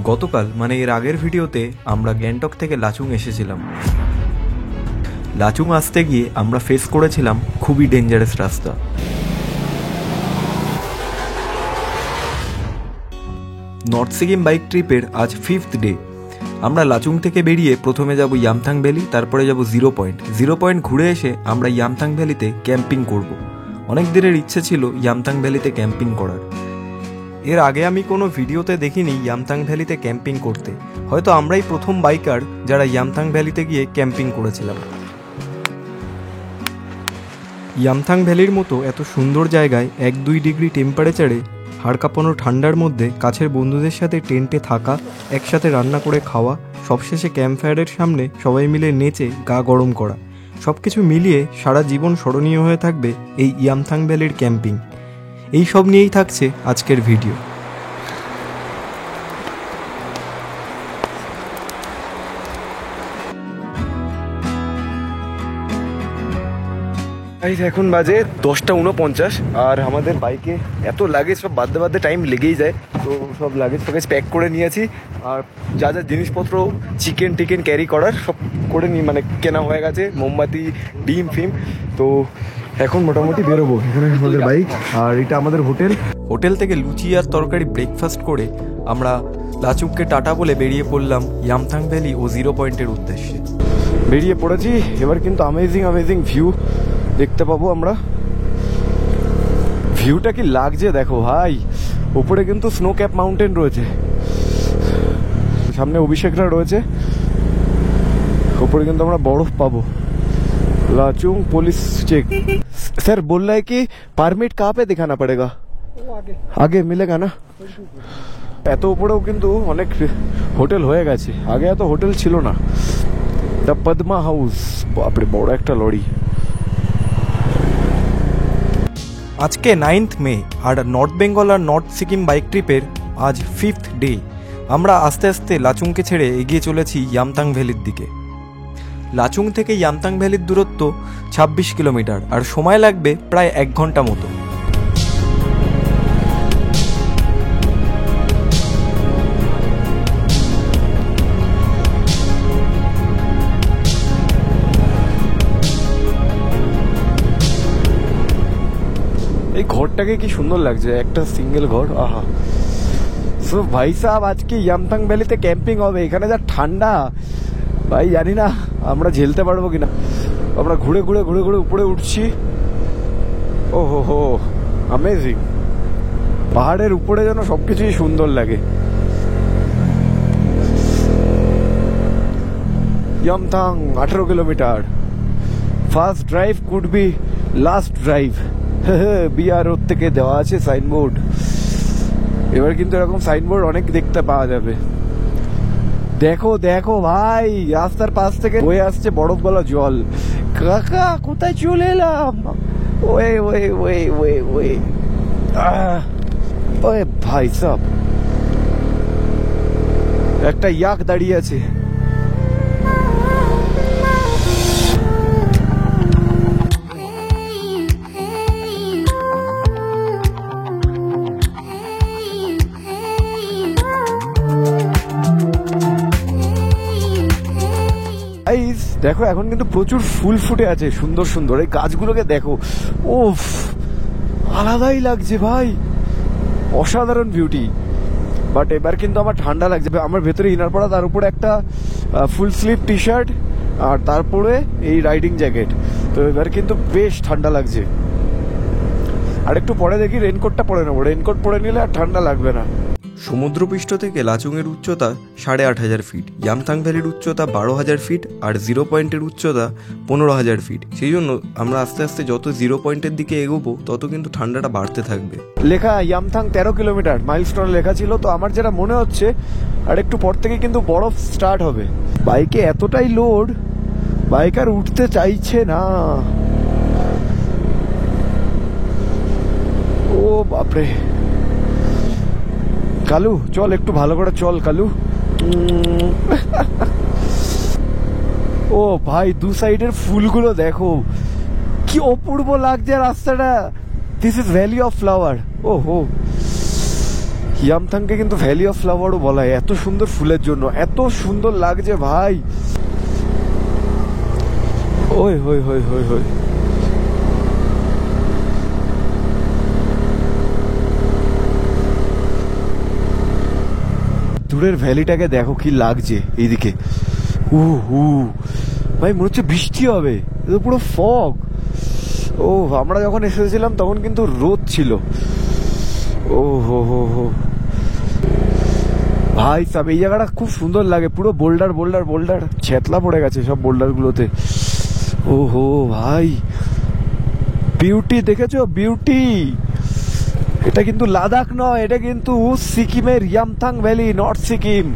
গতকাল মানে এর আগের ভিডিওতে আমরা গ্যাংটক থেকে লাচুং এসেছিলাম। লাচুং আসতে গিয়ে আমরা ফেস করেছিলাম খুবই ডেঞ্জারাস রাস্তা। নর্থ সিকিম বাইক ট্রিপের আজ 5th ডে। আমরা লাচুং থেকে বেরিয়ে প্রথমে যাব ইয়ামথাং ভ্যালি, তারপরে যাব জিরো পয়েন্ট ঘুরে এসে আমরা ইয়ামথাং ভ্যালিতে ক্যাম্পিং করব। অনেক দিনের ইচ্ছে ছিল ইয়ামথাং ভ্যালিতে ক্যাম্পিং করার। এর আগে আমি কোনো ভিডিওতে দেখিনি ইয়ামথাং ভ্যালিতে ক্যাম্পিং করতে। হয়তো আমরাই প্রথম বাইকার যারা ইয়ামথাং ভ্যালিতে গিয়ে ক্যাম্পিং করেছিলাম। ইয়ামথাং ভ্যালির মতো এত সুন্দর জায়গায় 1-2 ডিগ্রি টেম্পারেচারে হাড় কাঁপানো ঠান্ডার মধ্যে কাছের বন্ধুদের সাথে টেন্টে থাকা, একসাথে রান্না করে খাওয়া, সবশেষে ক্যাম্পফায়ারের সামনে সবাই মিলে নেচে গা গরম করা, সব কিছু মিলিয়ে সারা জীবন স্মরণীয় হয়ে থাকবে এই ইয়ামথাং ভ্যালির ক্যাম্পিং। এই সব নিয়েই থাকছে আজকের ভিডিও। এখন বাজে 10:49 আর আমাদের বাইকে এত লাগেজ, সব বাদে বাদে টাইম লেগেই যায়। তো সব লাগেজ প্যাক করে নিয়েছি, আর যা যা জিনিসপত্র চিকেন টিকেন ক্যারি করার সব করে নিই, মানে কেনা হয়ে গেছে, মোমবাতি, ডিম ফিম। তো এখন মোটামুটি বেরোবো। এখানে আমাদের বাইক, আর এটা আমাদের হোটেল থেকে লুচি আর তরকারি ব্রেকফাস্ট করে আমরা লাচুংকে টাটা বলে বেরিয়ে পড়লাম ইয়ামথাং ভ্যালি ও জিরো পয়েন্টের উদ্দেশ্যে। বেরিয়ে পড়েছি। এবার কিন্তু অ্যামেজিং ভিউ দেখতে পাবো আমরা। ভিউটা কি লাগছে দেখো ভাই, উপরে কিন্তু স্নো ক্যাপ মাউন্টেন রয়েছে, সামনে অভিষেকরা রয়েছে, উপরে কিন্তু আমরা বরফ পাবো। Lachung police check. सर बोल रहा है कि परमिट कहाँ पे दिखाना पड़ेगा? आगे मिलेगा ना? এত উপরেও কিন্তু অনেক হোটেল হয়ে গেছে, আগে এত হোটেল ছিল না। দ্য পদ্মা হাউস, বাপরে বড় একটা লরি। আজকে 9th মে, আর নর্থ বেঙ্গল আর নর্থ সিকিম বাইক ট্রিপের আজ 5th ডে। আমরা আস্তে আস্তে লাচুংকে ছেড়ে এগিয়ে চলেছি ইয়ামথাং ভ্যালির দিকে। লাচুং থেকে ইয়ামথাং ভ্যালির দূরত্ব 26 কিলোমিটার, আর সময় লাগবে প্রায় 1 ঘন্টা মতো। এই ঘরটাকে কি সুন্দর লাগছে, একটা সিঙ্গেল ঘর। আহা। সো ভাই সাহেব, আজকে ইয়ামথাং ভ্যালিতে ক্যাম্পিং হবে। এখানে যা ঠান্ডা ভাই, জানি না আমরা ঝেলতে পারবো কিনা। আমরা ঘুরে উপরে উঠছি। ও হো অ্যামেজিং। পাহাড়ের উপরে যেন সবকিছুই সুন্দর লাগে। Yumthang 18 kilometre. First drive could be last drive. BRO থেকে দেওয়া আছে সাইনবোর্ড। এবার কিন্তু এরকম সাইনবোর্ড অনেক দেখতে পাওয়া যাবে। দেখো ভাই, রাস্তার পাশ থেকে বয়ে আসছে বরফ গলা জল। কাকা কোথায় চলে এলাম? ওয়ে ভাই সাব, একটা ইয়াক দাঁড়িয়ে আছে। দেখো এখন কিন্তু প্রচুর ফুল ফুটে আছে, সুন্দর। এই গাছগুলোকে দেখো, ওফ আলাদাই লাগছে ভাই, অসাধারণ বিউটি। বাট এবার কিন্তু আমার ঠান্ডা লাগছে। আমার ভেতরে ইনার পরা, তার উপরে একটা ফুল স্লিভ টি শার্ট, আর তারপরে এই রাইডিং জ্যাকেট। তো এবার কিন্তু বেশ ঠান্ডা লাগছে। আর একটু পরে দেখি রেনকোটটা পরে নেবো। রেনকোট পরে নিলে আর ঠান্ডা লাগবে না। সমুদ্রপৃষ্ঠ থেকে লাচুংয়ের উচ্চতা 8500 ফিট, ইয়ামথাং ভ্যালির উচ্চতা 12000 ফিট, আর জিরো পয়েন্টের উচ্চতা 15000 ফিট। সেই জন্য আমরা আস্তে আস্তে যত জিরো পয়েন্টের দিকে এগোবো তত কিন্তু ঠান্ডাটা বাড়তে থাকবে। লেখা ইয়ামথাং 13 কিলোমিটার মাইলস্টোন লেখা ছিল। তো আমার যেটা মনে হচ্ছে, আর একটু পর থেকে কিন্তু বরফ স্টার্ট হবে। বাইকে এতটাই লোড, বাইক আর উঠতে চাইছে না। ও বাপরে। কালু চল, একটু ভালো করে চল কালু। ও ভাই, দু সাইডের ফুলগুলো দেখো কি অপূর্ব লাগছে রাস্তাটা। This is valley of flower. ও হো, ইয়ামথাংকে কিন্তু ভ্যালি অফ ফ্লাওয়ারও বলা হয়, এত সুন্দর ফুলের জন্য। এত সুন্দর লাগছে ভাই। ওই হই হই হই হই দূরের ভ্যালিটাকে দেখো কি লাগছে এইদিকে। ভাই মনে হচ্ছে বৃষ্টি হবে, এটা পুরো ফগ। ও আমরা যখন এসেছিলাম তখন কিন্তু রোদ ছিল। ও হো হো হো ভাই সব এই জায়গাটা খুব সুন্দর লাগে, পুরো বোল্ডার বোল্ডার বোল্ডার, ছেতলা পড়ে গেছে সব বোল্ডার গুলোতে। ও হো ভাই বিউটি দেখেছো, বিউটি। এটা কিন্তু লাদাখ নয়, এটা কিন্তু সিকিমের ইয়ামথাং ভ্যালি, নর্থ সিকিম।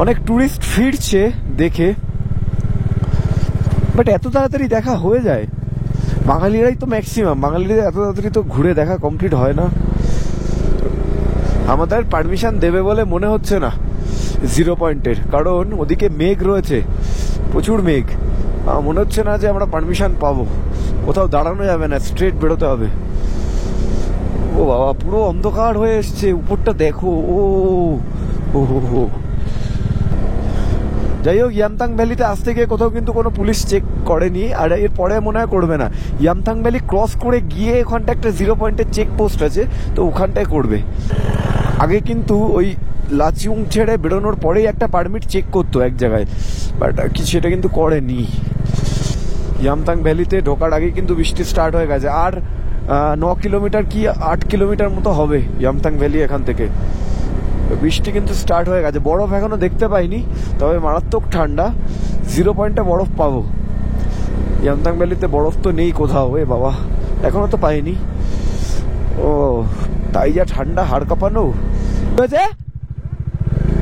অনেক টুরিস্ট ফিরছে দেখে, বাট এত তাড়াতাড়ি দেখা হয়ে যায়? বাঙালিরাই তো ম্যাক্সিমাম, বাঙালিরা এত তাড়াতাড়ি তো ঘুরে দেখা কমপ্লিট হয় না। আমাদের পারমিশন দেবে বলে মনে হচ্ছে না 0 পয়েন্টের, কারণ ওদিকে মেঘ রয়েছে, প্রচুর মেঘ। মনে হচ্ছে না যে আমরা পারমিশন পাবো। কোথাও দাঁড়ানো যাবে না, স্ট্রেট বেরোতে হবে। ও বাবা পুরো অন্ধকার হয়ে এসছে, উপরটা দেখো। ও হো যাই হোক, ইয়ামথাং ভ্যালিতে আসতে গিয়ে কোথাও কিন্তু কোনো পুলিশ চেক করেনি, আর এর পরে মনে হয় করবে না। ইয়ামথাং ভ্যালি ক্রস করে গিয়ে ওখানটা একটা 0 পয়েন্টের চেক পোস্ট আছে, তো ওখানটায় করবে। আগে কিন্তু ওই লাচিউং ছেড়ে বেরোনোর পরেই একটা পারমিট চেক করতো এক জায়গায়, বাট সেটা কিন্তু করেনি। ইয়ামথাং ভ্যালিতে ঢোকার আগে কিন্তু বৃষ্টি স্টার্ট হয়ে গেছে। আর 9 কিলোমিটার কি 8 কিলোমিটার মতো হবে ইয়ামথাং ভ্যালি এখান থেকে। বৃষ্টি কিন্তু স্টার্ট হয়ে গেছে। বরফ এখনো দেখতে পাইনি, তবে মারাত্মক ঠান্ডা। 0 পয়েন্টে বরফ পাবো। ইয়ামথাং ভ্যালিতে বরফ তো নেই কোথাও, এ বাবা এখনো তো পাইনি। ও তাই যা ঠান্ডা, হাড় কাঁপানো।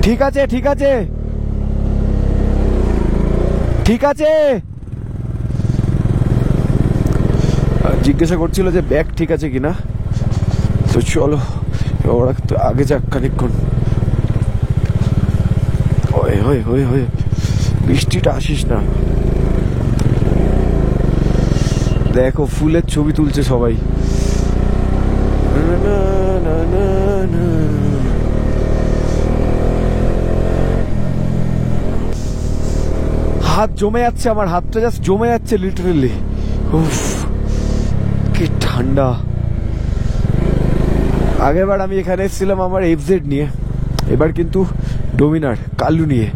ঠিক আছে ঠিক আছে ঠিক আছে। জিজ্ঞাসা করছিল যে ব্যাগ ঠিক আছে কিনা, তো চলো ওরা তো আগে যাক খানিকক্ষণ। বৃষ্টিটা আসিস না। দেখো ফুলের ছবি তুলছে সবাই। হাত জমে যাচ্ছে, আমার হাতটা জাস্ট জমে যাচ্ছে লিটারেলি। উফ কি ঠান্ডা। আগেরবার আমি এখানে এসেছিলাম আমার FZ নিয়ে, এবার কিন্তু ডোমিনার কালু নিয়ে।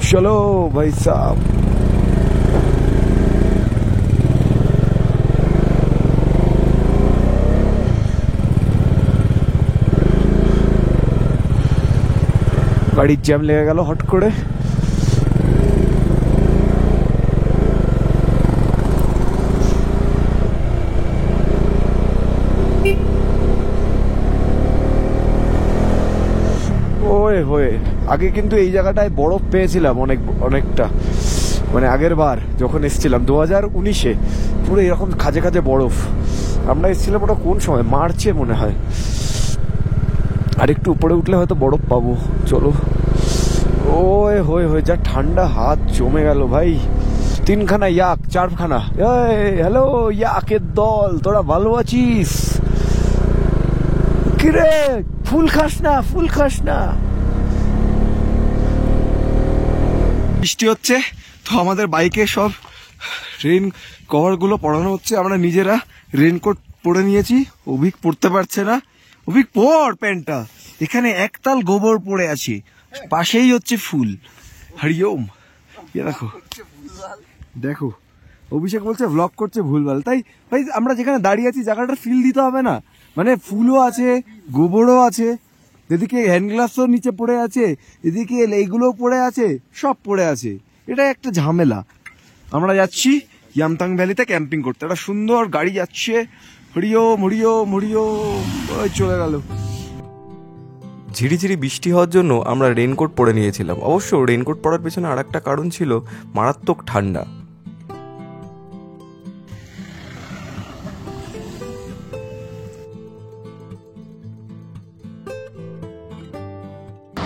চলো ভাই সাহেব। গাড়ির জ্যাম লেগে গেল হট করে। আগে কিন্তু এই জায়গাটায় বরফ পেয়েছিলাম অনেকটা, মানে আগের বার যখন এসেছিলাম 2019-এ পুরো এরকম খাঁজে খাঁজে বরফ। আমরা এসেছিলাম ওটা কোন সময়, মার্চে মনে হয়। আর একটু উপরে উঠলে হয়তো বরফ পাবো। চলো। যা ঠান্ডা, হাত জমে গেল ভাই। 3খানা ইয়াক, 4খানা। হ্যালো ইয়াকের দল, তোরা ভালো আছিস? কিরে ফুল খাস না, ফুল খাস না? বৃষ্টি হচ্ছে, তো আমাদের বাইকে সব রেন কভার গুলো পরানো হচ্ছে। আমরা নিজেরা রেনকোট পরে নিয়েছি, অভিক পরতে পারছে না। অভিক পর প্যান্টটা, এখানে একতাল গোবর পড়ে আছে, পাশেই হচ্ছে ফুল। হরিওম। দেখো দেখো অভিষেক বলছে ভ্লগ করছে ভুলভাল। তাই ভাই আমরা যেখানে দাঁড়িয়ে আছি জায়গাটা ফিল দিতে হবে না? মানে ফুলও আছে, গোবরও আছে, এদিকে হ্যান্ড গ্লাভসও নিচে পড়ে আছে, এদিকে এইগুলোও পড়ে আছে, সব পড়ে আছে। এটা একটা ঝামেলা। আমরা যাচ্ছি ইয়ামথাং ভ্যালিতে ক্যাম্পিং করতে। একটা সুন্দর গাড়ি যাচ্ছে, হরিওম হরিওম হরিওম। ওই চলে গেল। ঝিরিঝিরি বৃষ্টি হওয়ার জন্য আমরা রেনকোট পরে নিয়েছিলাম। অবশ্য রেনকোট পরার পেছনে আর একটা কারণ ছিল মারাত্মক ঠান্ডা।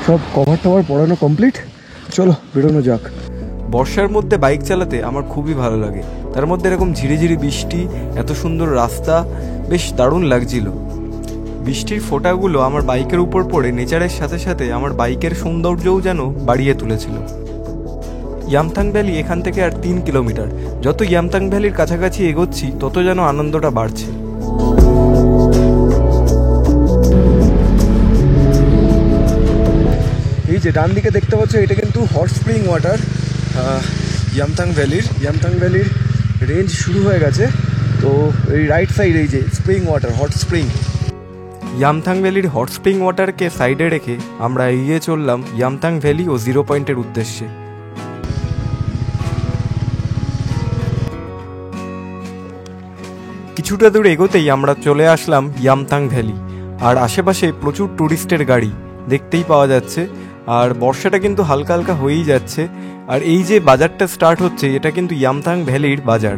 সব কভার টভার পরানো কমপ্লিট, চলো বেরোনো যাক। বর্ষার মধ্যে বাইক চালাতে আমার খুবই ভালো লাগে। তার মধ্যে এরকম ঝিরিঝিরি বৃষ্টি, এত সুন্দর রাস্তা, বেশ দারুণ লাগছিল। বৃষ্টির ফোঁটাগুলো আমার বাইকের উপর পড়ে নেচারের সাথে সাথে আমার বাইকের সৌন্দর্যও যেন বাড়িয়ে তুলেছিল। ইয়ামথাং ভ্যালি এখান থেকে আর 3 কিলোমিটার। যত ইয়ামথাং ভ্যালির কাছাকাছি এগোচ্ছি তত যেন আনন্দটা বাড়ছে। এই যে ডান দিকে দেখতে পাচ্ছ, এটা কিন্তু হট স্প্রিং ওয়াটার ইয়ামথাং ভ্যালির রেঞ্জ শুরু হয়ে গেছে। তো এই রাইট সাইড এই যে spring water, hot spring. Yumthang ভ্যালির হট স্প্রিং ওয়াটারকে সাইডে রেখে আমরা এগিয়ে চললাম ইয়ামথাং ভ্যালি ও 0 পয়েন্টের উদ্দেশ্যে। কিছুটা দূর এগোতেই আমরা চলে আসলাম ইয়ামথাং ভ্যালি। আর আশেপাশে প্রচুর ট্যুরিস্টের গাড়ি দেখতেই পাওয়া যাচ্ছে। আর বর্ষাটা কিন্তু হালকা হালকা হয়েই যাচ্ছে। আর এই যে বাজারটা স্টার্ট হচ্ছে, এটা কিন্তু ইয়ামথাং ভ্যালির বাজার।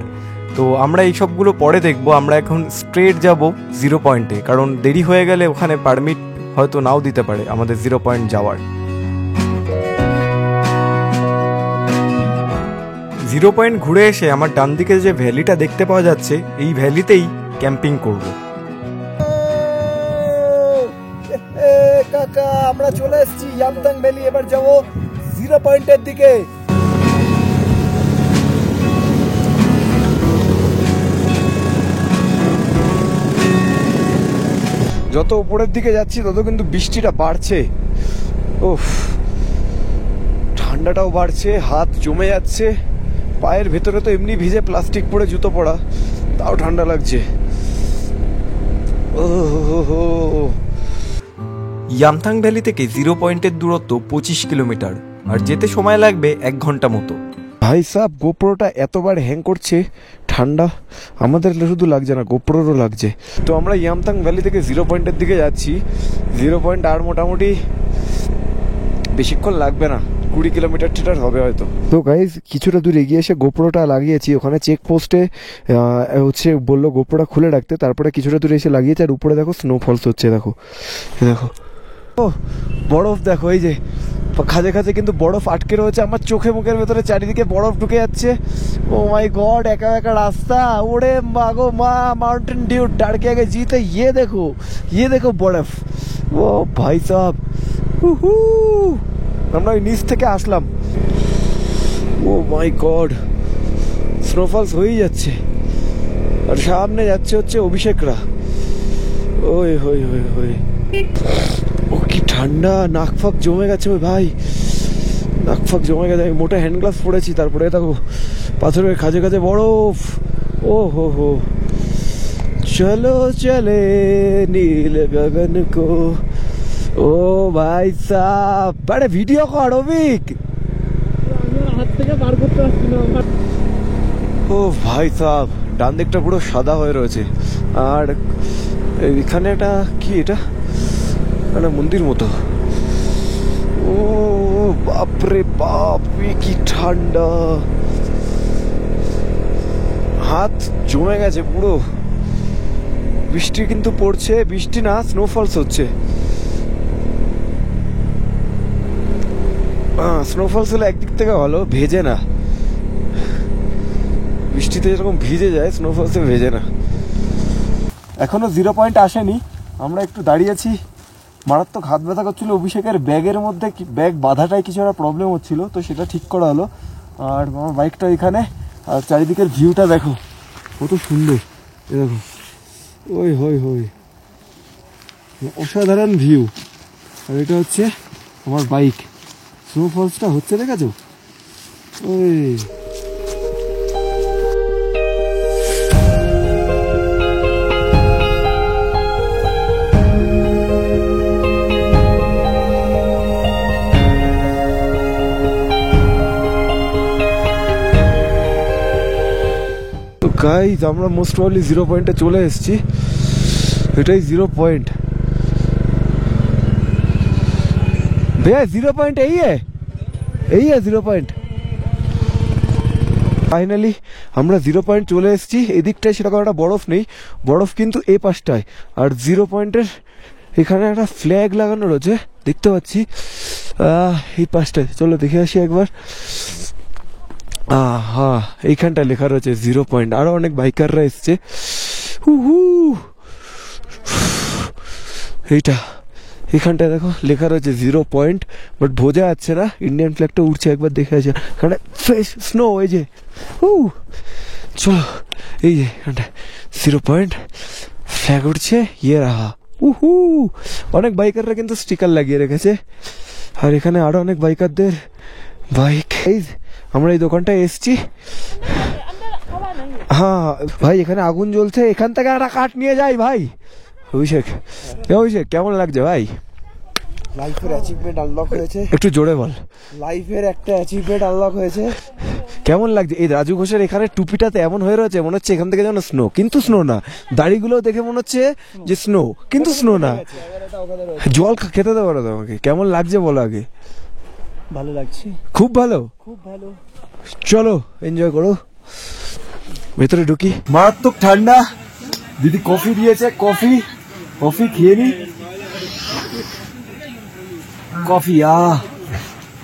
তো আমরা এই সবগুলো পরে দেখবো। আমরা এখন স্ট্রেট যাব 0 পয়েন্টে, কারণ দেরি হয়ে গেলে ওখানে পারমিট হয়তো নাও দিতে পারে আমাদের 0 পয়েন্ট যাওয়ার। 0 পয়েন্ট ঘুরে এসে আমার ডান দিকে যে ভ্যালিটা দেখতে পাওয়া যাচ্ছে, এই ভ্যালিতেই ক্যাম্পিং করব। কাকা, আমরা চলে এসেছি ইয়ামথাং ভ্যালি। এবার যাব 0 পয়েন্টের দিকে। যত উপরের দিকে যাচ্ছি তত কিন্তু বৃষ্টিটা বাড়ছে। ওফ, ঠান্ডাটাও বাড়ছে, হাত জমে যাচ্ছে। পায়ের ভেতরে তো এমনি ভিজে, প্লাস্টিক পরে জুতো পরা, তাও ঠান্ডা লাগছে। ইয়ামথাং ভ্যালি থেকে 0 পয়েন্টের দূরত্ব 25 কিলোমিটার, আর যেতে সময় লাগবে 1 ঘন্টা মতো। ভাই সাব, গোপ্রোটা এতবার হ্যাং করছে, ঠান্ডা আমাদের শুধু লাগছে না, গোপ্রোরও লাগছে। তো আমরা ইয়ামথাং ভ্যালি থেকে 0 পয়েন্টের দিকে যাচ্ছি। 0 পয়েন্ট আর মোটামুটি বেশিক্ষণ লাগবে না, 20 কিলোমিটার টিটার হবে হয়তো। তো গাইজ, কিছুটা দূর এগিয়ে এসে গোপ্রোটা লাগিয়েছি। ওখানে চেকপোস্টে হচ্ছে বললো গোপ্রোটা খুলে রাখতে। তারপরে কিছুটা দূরে এসে লাগিয়েছে। আর উপরে দেখো স্নোফলস হচ্ছে, দেখো দেখো, ও বরফ দেখো, এই যে খাজে খাজে কিন্তু বরফ আটকে রয়েছে। আমার চোখে মুখের ভেতরে চারিদিকে বরফ ঢুকে যাচ্ছে। ও মাই গড, একা একা রাস্তা। ওরে মাগো মা, মাউন্টেন ডিউ ডাড়কে আগে জিতে। ইয়ে দেখো বরফ। ও ভাই সাব, আমরা ওই নিচ থেকে আসলাম। ও মাই গড, স্নোফলস হয়েই যাচ্ছে। আর সামনে যাচ্ছে হচ্ছে অভিষেকরা। ওই হই হই হই, ও কি ঠান্ডা, নাক ফাক জমে গেছে। ওই ভাই, নাক ফাক জমে গেছে। আমি মোটা হ্যান্ড গ্লাভস পরেছি। তারপরে দেখো পাথরের খাজে খাজে বরফ। ও হো হো, চলো চলে নীল গগন কো। ও ভাই সাহ, আরে ভিডিও কর অভিক। হাত থেকে বার করতে পারছি না। ও ভাই সাহ, ডান দিকটা পুরো সাদা হয়ে রয়েছে। আর এখানে একটা কি, এটা একটা মন্দির মতো। ও বাপরে বাপ, কি ঠান্ডা, হাত জমে গেছে পুরো। বৃষ্টি কিন্তু পড়ছে, বৃষ্টি না, স্নোফলস হচ্ছে। স্নোফলস হলে একদিক থেকে ভালো, ভেজে না। বৃষ্টিতে যেরকম ভিজে যায়, স্নোফলসে ভেজে না। এখনো 0 পয়েন্ট আসেনি। আমরা একটু দাঁড়িয়েছি। মারাত্মক হাত ব্যথা করছিল। অভিষেকের ব্যাগের মধ্যে ব্যাগ বাঁধাটাই কিছু একটা প্রবলেম হচ্ছিল, তো সেটা ঠিক করা হলো। আর আমার বাইকটা এখানে। আর চারিদিকের ভিউটা দেখো কত সুন্দর, দেখো, ওই হই হই, অসাধারণ ভিউ। আর এটা হচ্ছে আমার বাইক। স্নোফলসটা হচ্ছে, দেখেছো? ওই গাইজ, আমরা মোস্ট প্রবাবলি 0 পয়েন্টে চলে এসেছি। এটাই 0 পয়েন্ট। भैया 0 पॉइंट यही है 0 पॉइंट। ফাইনালি আমরা 0 পয়েন্ট চলে এসেছি। এদিকটায় সেরকম একটা বরফ নেই, বরফ কিন্তু এই পাশটায়। আর 0 পয়েন্টের এখানে একটা ফ্ল্যাগ লাগানো রয়েছে, দেখতে পাচ্ছি এই পাশটায়। চলো দেখে আসি একবার। হ্যাঁ, এইখানটা লেখা রয়েছে 0 পয়েন্ট। আরো অনেক বাইকাররা এসছে। হুহু, এইটা এখানটায় দেখো লেখা রয়েছে 0 পয়েন্ট, বাট বোঝা যাচ্ছে না। ইন্ডিয়ান ফ্ল্যাগটা উঠছে, একবার দেখে আছে এখানে ফ্রেশ স্নো। এই যে চলো, এই যে এখানটা 0 পয়েন্ট ফ্ল্যাগ উঠছে, ইয়ে রাহা। উহু, অনেক বাইকাররা কিন্তু স্টিকার লাগিয়ে রেখেছে। আর এখানে আরো অনেক বাইকারদের বাইক। এই আমরা এই দোকানটায় এসছি। হ্যাঁ ভাই, এখানে আগুন জ্বলছে, এখান থেকে একটা কাঠ নিয়ে যাই ভাই। অভিষেক, অভিষেক কেমন লাগছে ভাই? লাইফের অ্যাচিভমেন্ট আনলক হয়েছে। একটু জোরে বল। লাইফের একটা অ্যাচিভমেন্ট আনলক হয়েছে। কেমন লাগছে? এই রাজু ঘোষের এখানে টুপিটাতে এমন হয়ে রয়েছে, মনে হচ্ছে এখান থেকে যেন স্নো, কিন্তু স্নো না। দাড়িগুলো দেখে মনে হচ্ছে যে স্নো, কিন্তু স্নো না। জল খেতে দেবো না তোমাকে। কেমন লাগছে বলো আগে? ভালো লাগছে, খুব ভালো, খুব ভালো। চলো এনজয় করো। ভেতরে ঢুকি। মারাত্মক ঠান্ডা। দিদি কফি দিয়েছে, কফি কফি খেয়ে নি। কফি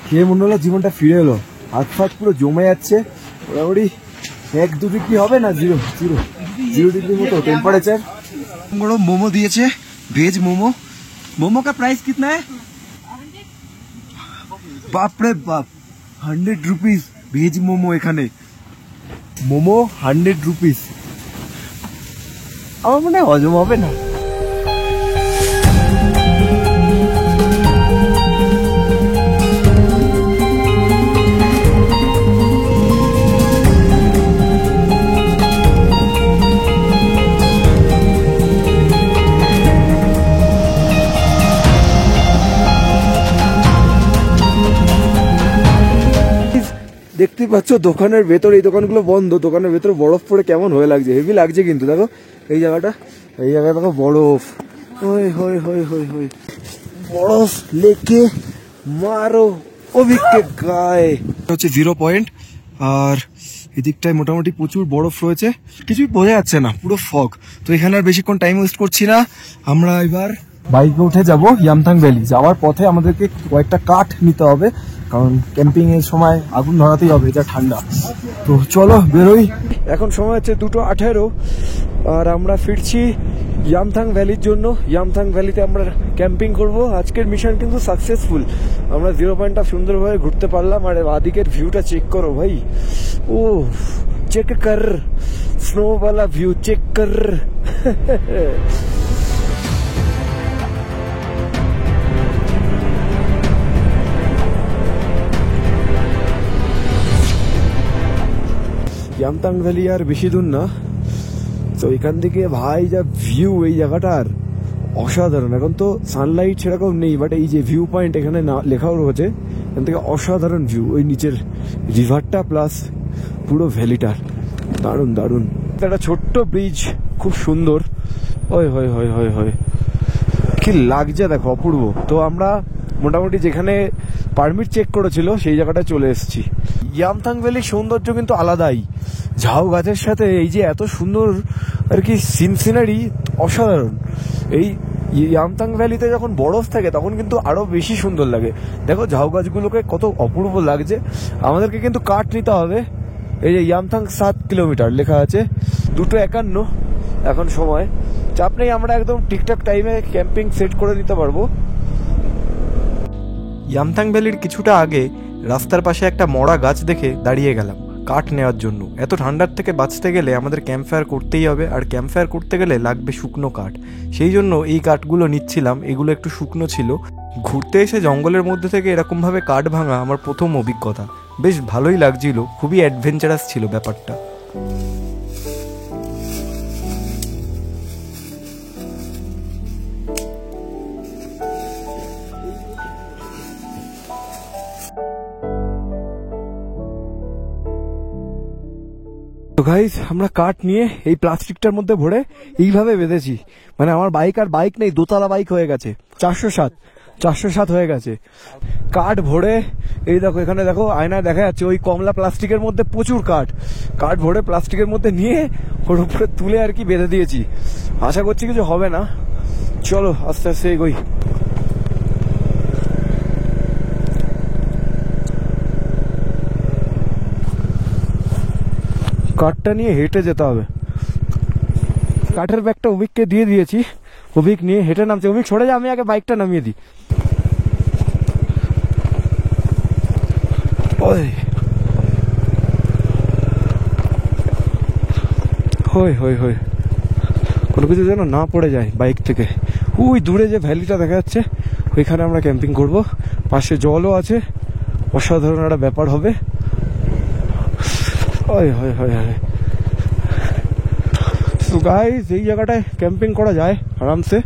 খেয়ে মনে হলো জীবনটা ফিরে এলো। হাত ফাত পুরো জমে যাচ্ছে। মোটামুটি 1-2 ডিগ্রি হবে না, 0 ডিগ্রি মতো টেম্পারেচার। গরম মোমো দিয়েছে, ভেজ মোমো। मोमो का प्राइस कितना है? बाप रे बाप, 100 रुपीज ভেজ মোমো। এখানে মোমো 100 রুপিস। আমার মনে হয় হজম হবে না। দেখতেই পাচ্ছ দোকানের ভেতর, এই দোকানগুলো বন্ধ, দোকানের ভেতর বরফ পড়ে কেমন হয়ে লাগছে, হেভি লাগছে কিন্তু। দেখো এই জায়গাটা, এই জায়গায় দেখো বরফ, বরফ লেকে মারো অভিকে গায়ে। হচ্ছে 0 পয়েন্ট। আর এদিকটায় মোটামুটি প্রচুর বরফ রয়েছে, কিছুই বোঝা যাচ্ছে না, পুরো ফগ। তো এখানে আর বেশিক্ষণ টাইম ওয়েস্ট করছি না, আমরা এবার বাইকে উঠে যাব ইয়ামথাং ভ্যালি। যাওয়ার পথে আমাদেরকে কয়েকটা কাঠ নিতে হবে, কারণ ক্যাম্পিং এর সময় আগুন ধরাতেই হবে, যা ঠান্ডা। তো চলো বেরোই। এখন সময় হচ্ছে 2:18 আর আমরা ফিরছি ইয়ামথাং ভ্যালির জন্য। ইয়ামথাং ভ্যালিতে আমরা ক্যাম্পিং করব। আজকের মিশন কিন্তু সাকসেসফুল। আমরা 0 পয়েন্টটা সুন্দরভাবে ঘুরতে পারলাম। আর বাদিকের ভিউটা চেক করো ভাই, ও চেক কর, স্নো वाला ভিউ চেক কর। ইয়ামথাং ভ্যালি আর বেশি দূর না, তো এখান থেকে ভাই যা ভিউ এই জায়গাটার অসাধারণ। এখন তো সানলাইট সেরকম নেই, বাট এই যে ভিউ পয়েন্ট এখানে না লেখাও রয়েছে, এখান থেকে অসাধারণ ভিউ। ওই নিচের রিভারটা প্লাস পুরো ভ্যালিটার দারুণ দারুণ। একটা ছোট্ট ব্রিজ, খুব সুন্দর। হয় কি লাগছে দেখো, অপূর্ব। তো আমরা মোটামুটি যেখানে পারমিট চেক করেছিল সেই জায়গাটা চলে এসেছি। ইয়ামথাং ভ্যালির সৌন্দর্য কিন্তু আলাদাই। ঝাউ গাছের সাথে এই যে এত সুন্দর আর কি সিনারি, অসাধারণ। এই ইয়ামথাং ভ্যালিতে যখন বরফ থাকে তখন কিন্তু আরো বেশি সুন্দর লাগে। দেখো ঝাউ গাছগুলোকে কত অপূর্ব লাগছে। আমাদেরকে কিন্তু কাঠ নিতে হবে। এই যে ইয়ামথাং 7 কিলোমিটার লেখা আছে, 2:51 এখন সময়। চাপ নেই, আমরা একদম ঠিকঠাক টাইমে ক্যাম্পিং সেট করে নিতে পারবো। ইয়ামথাং ভ্যালির কিছুটা আগে রাস্তার পাশে একটা মরা গাছ দেখে দাঁড়িয়ে গেলাম কাঠ নেওয়ার জন্য। এত ঠান্ডার থেকে বাঁচতে গেলে আমাদের ক্যাম্প ফায়ার করতেই হবে, আর ক্যাম্প ফায়ার করতে গেলে লাগবে শুকনো কাঠ। সেই জন্য এই কাঠগুলো নিচ্ছিলাম, এগুলো একটু শুকনো ছিল। ঘুরতে এসে জঙ্গলের মধ্যে থেকে এরকমভাবে কাঠ ভাঙা আমার প্রথম অভিজ্ঞতা। বেশ ভালোই লাগছিল, খুবই অ্যাডভেঞ্চারাস ছিল ব্যাপারটা। তো গাইস, আমরা কাঠ নিয়ে এই প্লাস্টিকটার মধ্যে ভরে এইভাবে বেঁধেছি। মানে আমার বাইক আর বাইক নেই, দোতলা বাইক হয়ে গেছে। 407 হয়ে গেছে কাঠ ভরে। এই দেখো এখানে দেখো, আয়নায় দেখা যাচ্ছে ওই কমলা প্লাস্টিকের মধ্যে প্রচুর কাঠ ভরে প্লাস্টিকের মধ্যে নিয়ে ওর উপরে তুলে আর কি বেঁধে দিয়েছি। আশা করছি কিছু হবে না। চলো আস্তে আস্তে এগোই। কাঠটা নিয়ে হেঁটে যেতে হবে। কাঠের ব্যাগটা অভিককে দিয়ে দিয়েছি, অভিক নিয়ে হেঁটে নামছে। অভিক সরে যা, আমি আগে বাইকটা নামিয়ে দিই। ওই হই হই হই, কোনো কিছু যেন না পড়ে যায় বাইক থেকে। ওই দূরে যে ভ্যালিটা দেখা যাচ্ছে, ওইখানে আমরা ক্যাম্পিং করব। পাশে জলও আছে, অসাধারণ একটা ব্যাপার হবে। ওই হয় হয় হয়। তো গাইস, এই জায়গাটায় ক্যাম্পিং করা যায় আরামসে।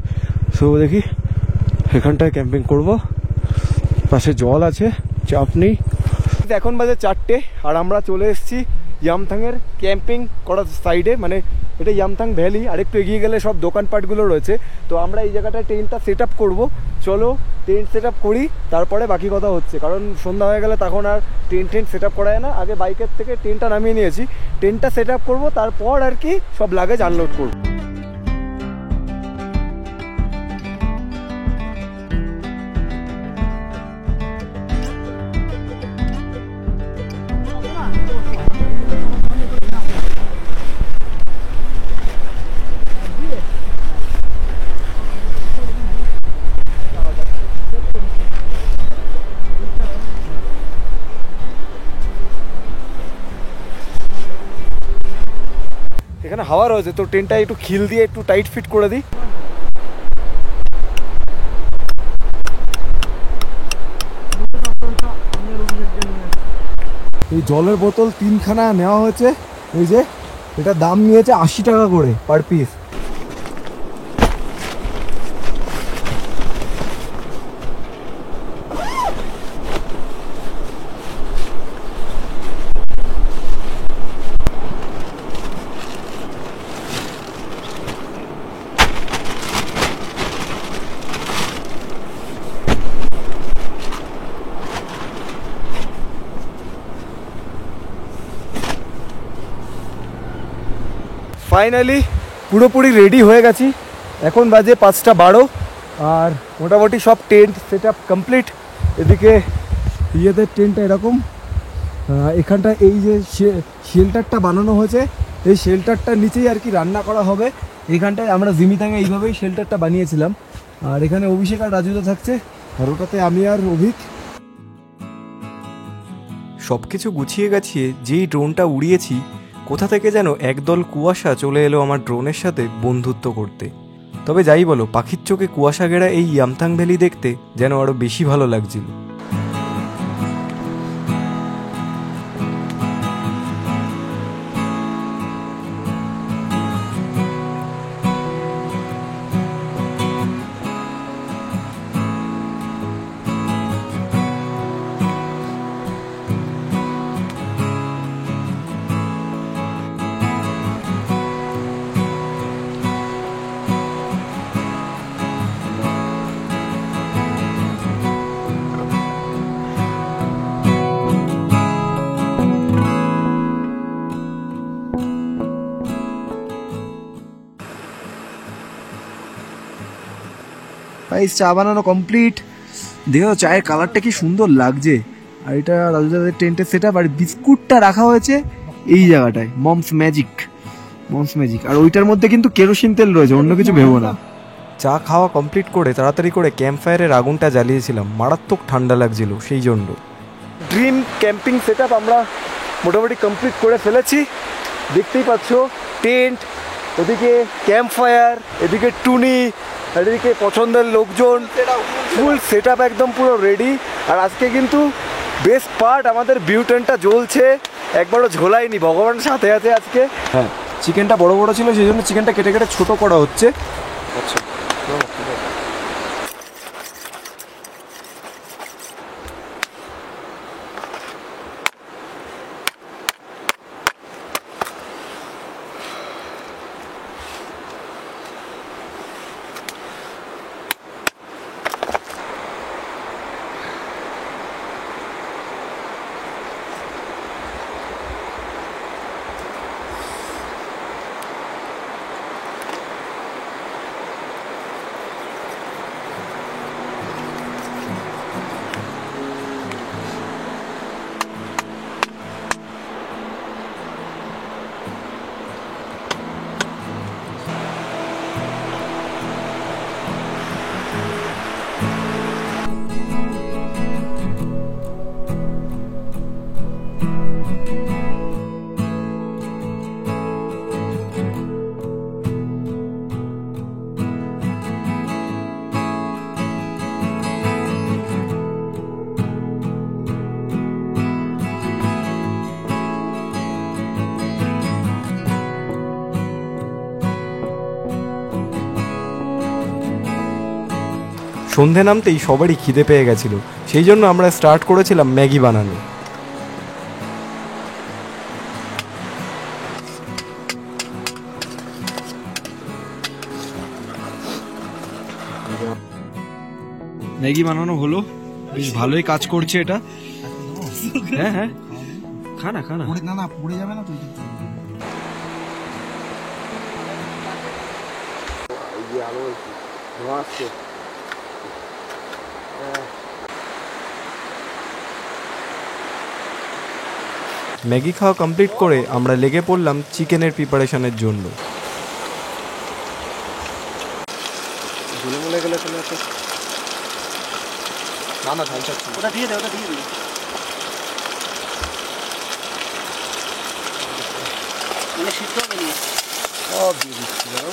সো দেখি এখানটায় ক্যাম্পিং করব, পাশে জল আছে, চাপ নেই। এখন বাজে 4টে, আর আমরা চলে এসেছি ইয়ামথাংয়ের ক্যাম্পিং করার সাইডে। মানে এটা ইয়ামথাং ভ্যালি, আর একটু এগিয়ে গেলে সব দোকানপাটগুলো রয়েছে। তো আমরা এই জায়গাটায় টেন্টটা সেট আপ করবো। চলো টেন্ট সেট আপ করি, তারপরে বাকি কথা হচ্ছে। কারণ সন্ধ্যা হয়ে গেলে তখন আর টেন্ট সেট আপ করা যায় না। আগে বাইকের থেকে টেন্টটা নামিয়ে নিয়েছি, টেন্টটা সেট আপ করবো, তারপর আর কি সব লাগেজ আনলোড করবো। এখানে হাওয়া রয়েছে, তো টেন্টটা একটু খিল দিয়ে একটু টাইট ফিট করে দিই। এই জলের বোতল 3খানা নেওয়া হয়েছে। এই যে এটা দাম নিয়েছে 80 টাকা করে পার পিস। ফাইনালি পুরোপুরি রেডি হয়ে গেছি। এখন বাজে 5:12, আর মোটামুটি সব টেন্ট সেট আপ কমপ্লিট। এদিকে ইয়েদের টেন্টটা এরকম, এখানটা এই যে শেল্টারটা বানানো হয়েছে, এই শেল্টারটার নিচেই আর কি রান্না করা হবে। এখানটায় আমরা জিমিতাঙে এইভাবেই শেল্টারটা বানিয়েছিলাম। আর এখানে অভিষেক আর রাজুদা থাকছে, আর ওটাতে আমি আর অভিক। সব কিছু গুছিয়ে গাছিয়ে যেই ড্রোনটা উড়িয়েছি, কোথা থেকে যেন একদল কুয়াশা চলে এলো আমার ড্রোনের সাথে বন্ধুত্ব করতে। তবে যাই বলো, পাখির চোখে কুয়াশা ঘেরা এই ইয়ামথাং ভ্যালি দেখতে যেন আরও বেশি ভালো লাগছিল। চা বানানো কমপ্লিট। দেখো চায়ের কালারটা কি সুন্দর লাগছে। আর এটা রাজুদাদের টেন্টের সেট আপ। আর বিস্কুটটা রাখা হয়েছে এই জায়গাটায়, মমস ম্যাজিক। আর ওইটার মধ্যে কিন্তু কেরোসিন তেল রয়েছে, অন্য কিছু ভেবো না। চা খাওয়া কমপ্লিট করে তাড়াতাড়ি করে ক্যাম্প ফায়ারের আগুনটা জ্বালিয়েছিলাম, মারাত্মক ঠান্ডা লাগছিল সেই জন্য। ড্রিম ক্যাম্পিং সেট আপ আমরা মোটামুটি কমপ্লিট করে ফেলেছি। দেখতেই পাচ্ছ টেন্ট, ওদিকে ক্যাম্প ফায়ার, এদিকে টুনি, আর এদিকে পছন্দের লোকজন, ফুল সেট আপ একদম পুরো রেডি। আর আজকে কিন্তু বেস্ট পার্ট, আমাদের বিউটেনটা জ্বলছে, একবারও ঝোলায়নি, ভগবান সাথে আছে আজকে। হ্যাঁ, চিকেনটা বড় বড় ছিল, সেই জন্য চিকেনটা কেটে কেটে ছোট করা হচ্ছে। আচ্ছা, সন্ধে নামতেই সবারই খিদে পেয়ে গেছিল, সেই জন্য আমরা স্টার্ট করেছিলাম ম্যাগি বানানো। ম্যাগি বানানো হলো, বেশ ভালোই কাজ করছে এটা। হ্যাঁ হ্যাঁ, খানা খানা। না না, পড়ে যাবে না তুই। ম্যাগি খাওয়া কমপ্লিট করে আমরা লেগে পড়লাম চিকেনের প্রিপারেশনের জন্য। ওটা দিয়ে দে, ওটা দিয়ে দে। মানে সিদ্ধ হবে না। সব দিয়ে দিচ্ছি দাও।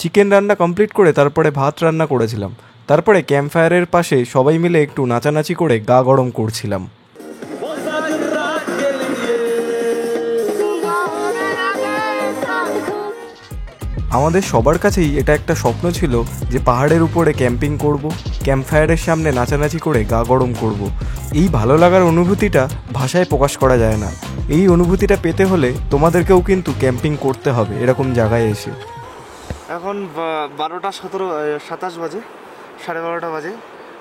চিকেন রান্না কমপ্লিট করে তারপরে ভাত রান্না করেছিলাম। তারপরে ক্যাম্প ফায়ারের পাশে সবাই মিলে একটু নাচানাচি করে গা গরম করছিলাম। আমাদের সবার কাছেই এটা একটা স্বপ্ন ছিল যে পাহাড়ের উপরে ক্যাম্পিং করব, ক্যাম্প ফায়ারের সামনে নাচানাচি করে গা গরম করব। এই ভালো লাগার অনুভূতিটা ভাষায় প্রকাশ করা যায় না। এই অনুভূতিটা পেতে হলে তোমাদেরকেও কিন্তু ক্যাম্পিং করতে হবে এরকম জায়গায় এসে। এখন 12:27 বাজে, 12:30 বাজে,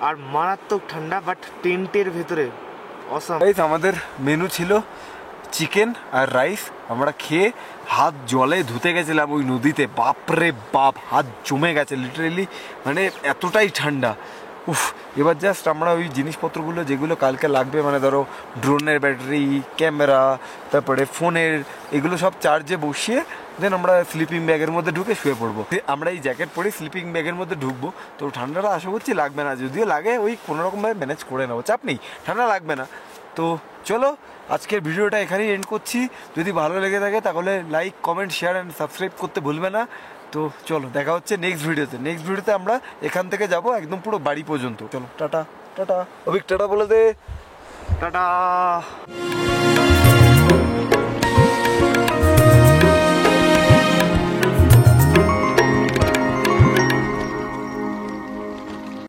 আর মারাত্মক ঠান্ডা, বাট টেন্টের ভেতরে অসাম। আমাদের মেনু ছিল চিকেন আর রাইস। আমরা খেয়ে হাত জলে ধুতে গেছিলাম ওই নদীতে। বাপরে বাপ, হাত জমে গেছে লিটারেলি, মানে এতটাই ঠান্ডা। উফ, এবার জাস্ট আমরা ওই জিনিসপত্রগুলো যেগুলো কালকে লাগবে, মানে ধরো ড্রোনের ব্যাটারি, ক্যামেরা, তারপরে ফোনের, এগুলো সব চার্জে বসিয়ে দেন আমরা স্লিপিং ব্যাগের মধ্যে ঢুকে শুয়ে পড়বো। আমরা এই জ্যাকেট পরে স্লিপিং ব্যাগের মধ্যে ঢুকবো, তো ঠান্ডাটা আশা করছি লাগবে না। যদিও লাগে, ওই কোনোরকমভাবে ম্যানেজ করে নেবো, চাপ নেই, ঠান্ডা লাগবে না। তো চলো, আজকের ভিডিওটা এখানেই এন্ড করছি। যদি ভালো লেগে থাকে তাহলে like, comment, share and subscribe করতে ভুলবে না। তো চলো, দেখা হচ্ছে নেক্সট ভিডিওতে। নেক্সট ভিডিওতে আমরা এখান থেকে যাব একদম পুরো বাড়ি পর্যন্ত। চলো, টাটা টাটা। অভিক টাটা বলে দে। টাটা।